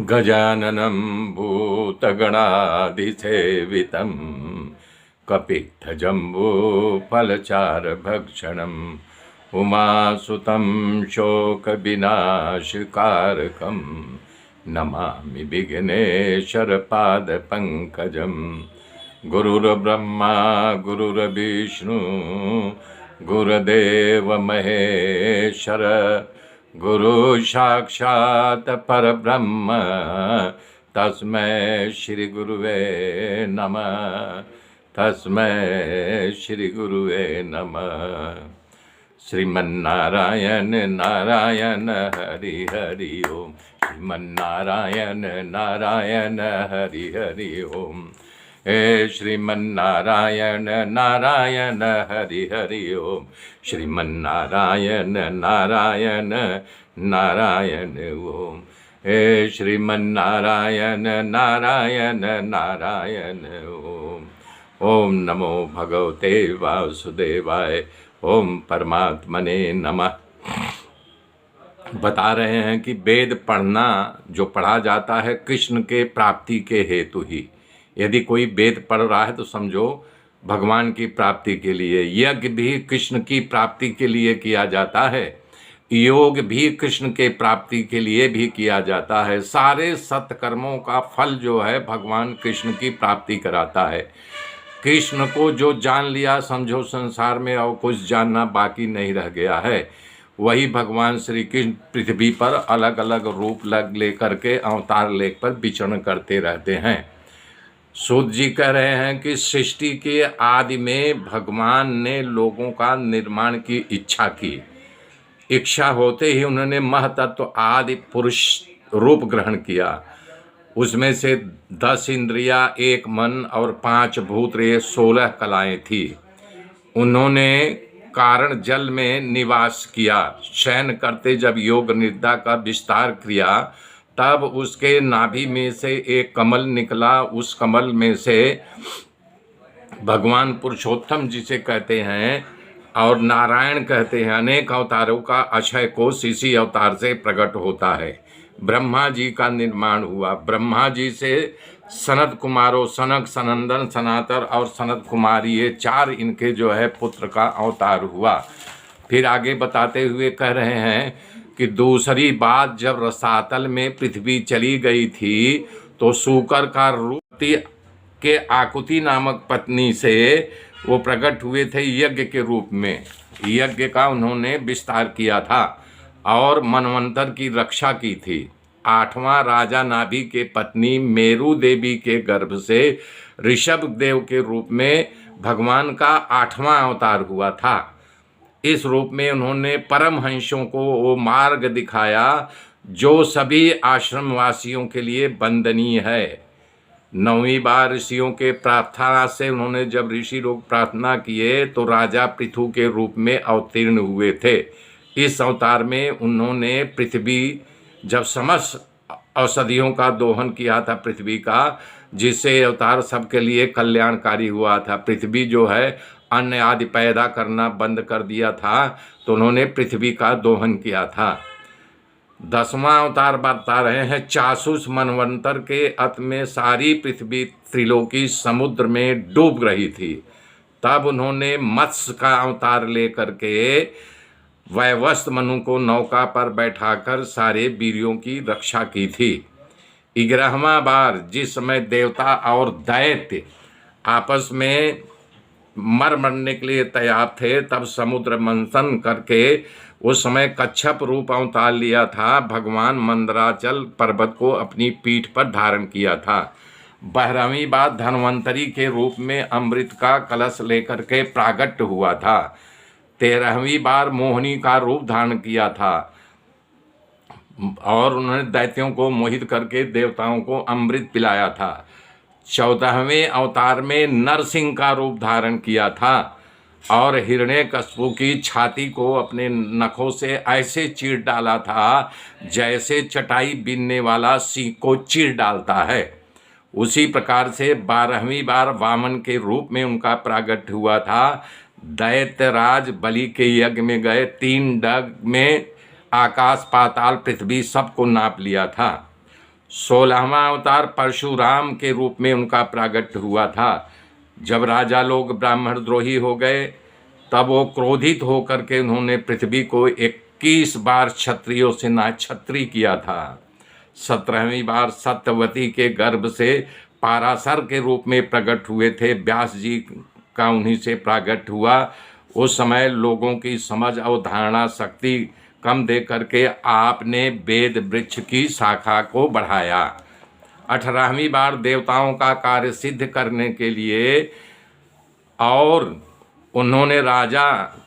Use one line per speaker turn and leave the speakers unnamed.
गजाननं भूतगणाधिसेवितं कपित्थजम्बूफलचारभक्षणम् उमासुतं शोकविनाशकारकं नमामि विघ्नेश्वरपादपङ्कजं। गुरुर्ब्रह्मा गुरुर्विष्णु गुरुदेव महेश्वर गुरु साक्षात् परब्रह्म तस्मै श्री गुरुवे नमः। तस्मै श्री गुरुवे नमः। श्रीमन्नारायण नारायण हरि हरि ओम। श्रीमन्नारायण नारायण हरि हरि ओम। हे श्रीमन्नारायण नारायण हरि हरि ओम। श्रीमन्नारायण नारायण नारायण ओम। हे श्रीमन्नारायण नारायण नारायण ओम। ओम नमो भगवते वासुदेवाय। ओम परमात्मने नमः। बता रहे हैं कि वेद पढ़ना जो पढ़ा जाता है कृष्ण के प्राप्ति के हेतु ही। यदि कोई वेद पढ़ रहा है तो समझो भगवान की प्राप्ति के लिए। यज्ञ भी कृष्ण की प्राप्ति के लिए किया जाता है, योग भी कृष्ण के प्राप्ति के लिए भी किया जाता है। सारे सत्कर्मों का फल जो है भगवान कृष्ण की प्राप्ति कराता है। कृष्ण को जो जान लिया समझो संसार में और कुछ जानना बाकी नहीं रह गया है। वही भगवान श्री कृष्ण पृथ्वी पर अलग अलग रूप लेकर के अवतार लेकर विचरण करते रहते हैं। सूत जी कह रहे हैं कि सृष्टि के आदि में भगवान ने लोगों का निर्माण की इच्छा की। इच्छा होते ही उन्होंने महतत्व आदि पुरुष रूप ग्रहण किया। उसमें से 10 इंद्रियां, 1 मन और 5 भूत, 16 कलाएं थी। उन्होंने कारण जल में निवास किया। शयन करते जब योग निद्रा का विस्तार किया तब उसके नाभि में से एक कमल निकला। उस कमल में से भगवान पुरुषोत्तम जिसे कहते हैं और नारायण कहते हैं, अनेक अवतारों का अक्षय कोष इसी अवतार से प्रकट होता है। ब्रह्मा जी का निर्माण हुआ। ब्रह्मा जी से सनत कुमारों, सनक, सनंदन, सनातर और सनत कुमारी, ये 4 इनके जो है पुत्र का अवतार हुआ। फिर आगे बताते हुए कह रहे हैं कि दूसरी बात जब रसातल में पृथ्वी चली गई थी तो शूकर का रूप के आकुति नामक पत्नी से वो प्रकट हुए थे यज्ञ के रूप में। यज्ञ का उन्होंने विस्तार किया था और मनवंतर की रक्षा की थी। 8वां राजा नाभि के पत्नी मेरु देवी के गर्भ से ऋषभ देव के रूप में भगवान का 8वां अवतार हुआ था। इस रूप में उन्होंने परमहंसों को वो मार्ग दिखाया जो सभी आश्रमवासियों के लिए वंदनीय है। 9वीं बार ऋषियों के प्रार्थना से उन्होंने जब ऋषि लोग प्रार्थना किए तो राजा पृथु के रूप में अवतीर्ण हुए थे। इस अवतार में उन्होंने पृथ्वी जब समस्त औषधियों का दोहन किया था पृथ्वी का, जिससे अवतार सबके लिए कल्याणकारी हुआ था। पृथ्वी जो है अन्न आदि पैदा करना बंद कर दिया था तो उन्होंने पृथ्वी का दोहन किया था। 10वां अवतार बता रहे हैं चासुस मनवंतर के अंत में सारी पृथ्वी त्रिलोकी समुद्र में डूब रही थी। तब उन्होंने मत्स्य का अवतार लेकर के वैवस्त्र मनु को नौका पर बैठाकर सारे वीरों की रक्षा की थी। 11वां बार जिस समय देवता और दैत्य आपस में मरने के लिए तैयार थे तब समुद्र मंथन करके उस समय कच्छप रूप अवतार लिया था। भगवान मंदराचल पर्वत को अपनी पीठ पर धारण किया था। 12वीं बार धन्वंतरी के रूप में अमृत का कलश लेकर के प्रागट्य हुआ था। 13वीं बार मोहिनी का रूप धारण किया था और उन्होंने दैत्यों को मोहित करके देवताओं को अमृत पिलाया था। 14वें अवतार में नरसिंह का रूप धारण किया था और हिरण्यकश्यप की छाती को अपने नखों से ऐसे चीर डाला था जैसे चटाई बीनने वाला सींग को चीर डालता है। उसी प्रकार से 12वीं बार वामन के रूप में उनका प्रागट्य हुआ था। दैत्यराज बलि के यज्ञ में गए, 3 डग में आकाश पाताल पृथ्वी सबको नाप लिया था। 16वां अवतार परशुराम के रूप में उनका प्रागट्य हुआ था। जब राजा लोग ब्राह्मण द्रोही हो गए तब वो क्रोधित होकर के उन्होंने पृथ्वी को 21 बार क्षत्रियों से नाक्षत्री किया था। 17वीं बार सत्यवती के गर्भ से पाराशर के रूप में प्रकट हुए थे। व्यास जी का उन्हीं से प्रागट्य हुआ। उस समय लोगों की समझ और धारणा शक्ति कम दे करके आपने वेद वृक्ष की शाखा को बढ़ाया। 18वीं बार देवताओं का कार्य सिद्ध करने के लिए और उन्होंने राजा